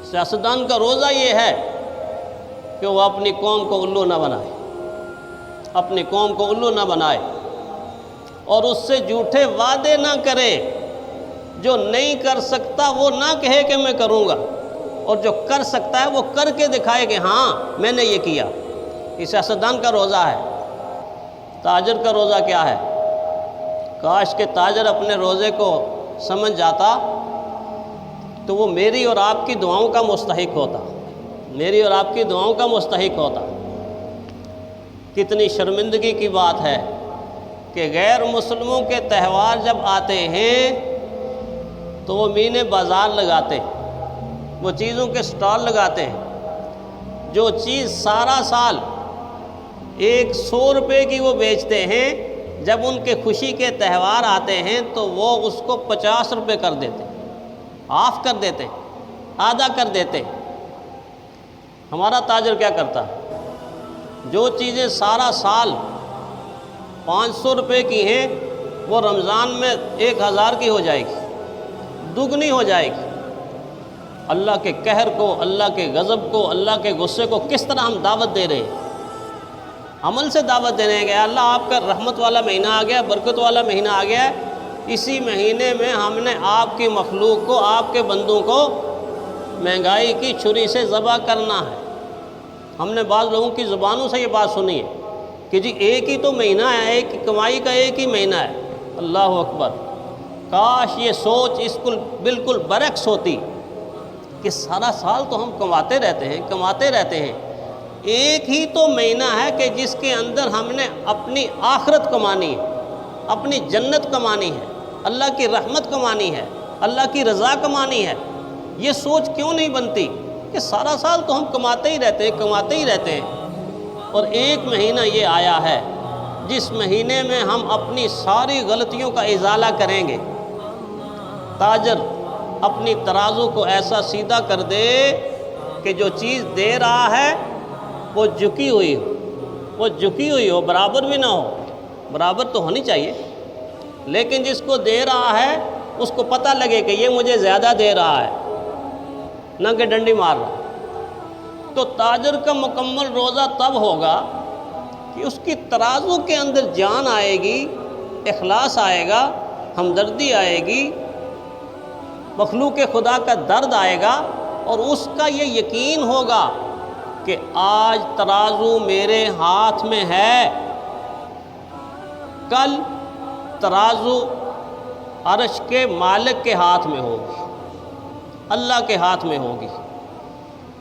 سیاستدان کا روزہ یہ ہے کہ وہ اپنی قوم کو الو نہ بنائے، اپنی قوم کو الو نہ بنائے، اور اس سے جھوٹے وعدے نہ کرے۔ جو نہیں کر سکتا وہ نہ کہے کہ میں کروں گا، اور جو کر سکتا ہے وہ کر کے دکھائے کہ ہاں میں نے یہ کیا۔ یہ سیاستدان کا روزہ ہے۔ تاجر کا روزہ کیا ہے؟ کاش کہ تاجر اپنے روزے کو سمجھ جاتا تو وہ میری اور آپ کی دعاؤں کا مستحق ہوتا، میری اور آپ کی دعاؤں کا مستحق ہوتا۔ کتنی شرمندگی کی بات ہے کہ غیر مسلموں کے تہوار جب آتے ہیں تو وہ مینے بازار لگاتے ہیں، وہ چیزوں کے سٹال لگاتے ہیں۔ جو چیز سارا سال 100 روپے کی وہ بیچتے ہیں، جب ان کے خوشی کے تہوار آتے ہیں تو وہ اس کو 50 روپے کر دیتے، آف کر دیتے، آدھا کر دیتے۔ ہمارا تاجر کیا کرتا ہے؟ جو چیزیں سارا سال 500 روپے کی ہیں وہ رمضان میں 1000 کی ہو جائے گی، دگنی ہو جائے گی۔ اللہ کے قہر کو، اللہ کے غضب کو، اللہ کے غصے کو کس طرح ہم دعوت دے رہے ہیں؟ عمل سے دعوت دے رہے ہیں کہ اللہ آپ کا رحمت والا مہینہ آ گیا، برکت والا مہینہ آ گیا ہے، اسی مہینے میں ہم نے آپ کی مخلوق کو، آپ کے بندوں کو مہنگائی کی چھری سے ذبح کرنا ہے۔ ہم نے بعض لوگوں کی زبانوں سے یہ بات سنی ہے کہ جی ایک ہی تو مہینہ ہے، ایک کمائی کا ایک ہی مہینہ ہے۔ اللہ اکبر! کاش یہ سوچ اس کو بالکل برعکس ہوتی کہ سارا سال تو ہم کماتے رہتے ہیں، ایک ہی تو مہینہ ہے کہ جس کے اندر ہم نے اپنی آخرت کمانی ہے، اپنی جنت کمانی ہے، اللہ کی رحمت کمانی ہے، اللہ کی رضا کمانی ہے۔ یہ سوچ کیوں نہیں بنتی کہ سارا سال تو ہم کماتے ہی رہتے ہیں، اور ایک مہینہ یہ آیا ہے جس مہینے میں ہم اپنی ساری غلطیوں کا ازالہ کریں گے۔ تاجر اپنی ترازو کو ایسا سیدھا کر دے کہ جو چیز دے رہا ہے وہ جھکی ہوئی ہو، برابر بھی نہ ہو، برابر تو ہونی چاہیے، لیکن جس کو دے رہا ہے اس کو پتہ لگے کہ یہ مجھے زیادہ دے رہا ہے، نہ کہ ڈنڈی مار رہا۔ تو تاجر کا مکمل روزہ تب ہوگا کہ اس کی ترازو کے اندر جان آئے گی، اخلاص آئے گا، ہمدردی آئے گی، مخلوق خدا کا درد آئے گا، اور اس کا یہ یقین ہوگا کہ آج ترازو میرے ہاتھ میں ہے، کل ترازو عرش کے مالک کے ہاتھ میں ہوگی، اللہ کے ہاتھ میں ہوگی۔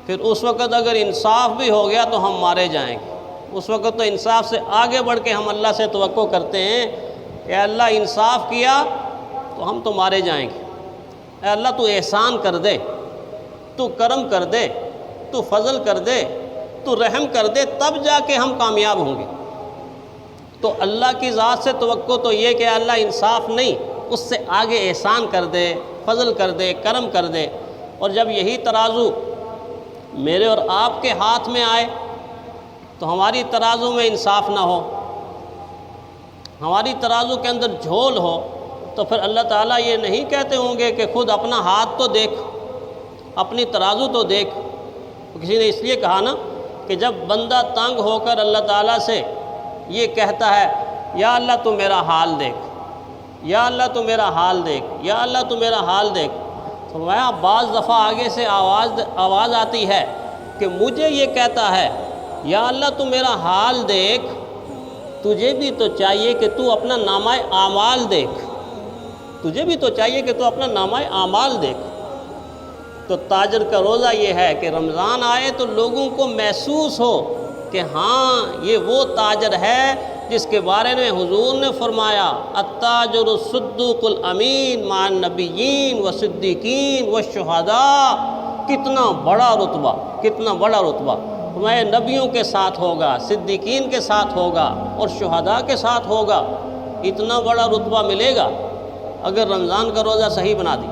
پھر اس وقت اگر انصاف بھی ہو گیا تو ہم مارے جائیں گے۔ اس وقت تو انصاف سے آگے بڑھ کے ہم اللہ سے توقع کرتے ہیں کہ اللہ انصاف کیا تو ہم تو مارے جائیں گے، اے اللہ تو احسان کر دے، تو کرم کر دے، تو فضل کر دے، تو رحم کر دے، تب جا کے ہم کامیاب ہوں گے۔ تو اللہ کی ذات سے توقع تو یہ کہ اللہ انصاف نہیں، اس سے آگے احسان کر دے، فضل کر دے، کرم کر دے۔ اور جب یہی ترازو میرے اور آپ کے ہاتھ میں آئے تو ہماری ترازو میں انصاف نہ ہو، ہماری ترازو کے اندر جھول ہو، تو پھر اللہ تعالیٰ یہ نہیں کہتے ہوں گے کہ خود اپنا ہاتھ تو دیکھ، اپنی ترازو تو دیکھ۔ کسی نے اس لیے کہا نا کہ جب بندہ تنگ ہو کر اللہ تعالیٰ سے یہ کہتا ہے یا اللہ تو میرا حال دیکھ، یا اللہ تو میرا حال دیکھ، یا اللہ تو میرا حال دیکھ، فرمایا بعض دفعہ آگے سے آواز آتی ہے کہ مجھے یہ کہتا ہے یا اللہ تو میرا حال دیکھ، تجھے بھی تو چاہیے کہ تو اپنا نامہ اعمال دیکھ، تجھے بھی تو چاہیے کہ تو اپنا نامہ اعمال دیکھ۔ تو تاجر کا روزہ یہ ہے کہ رمضان آئے تو لوگوں کو محسوس ہو کہ ہاں یہ وہ تاجر ہے جس کے بارے میں حضور نے فرمایا التاجر الصدوق الامین مع النبیین والصدیقین والشہداء۔ کتنا بڑا رتبہ، کتنا بڑا رتبہ! فرمایا نبیوں کے ساتھ ہوگا، صدیقین کے ساتھ ہوگا اور شہداء کے ساتھ ہوگا۔ اتنا بڑا رتبہ ملے گا اگر رمضان کا روزہ صحیح بنا دی۔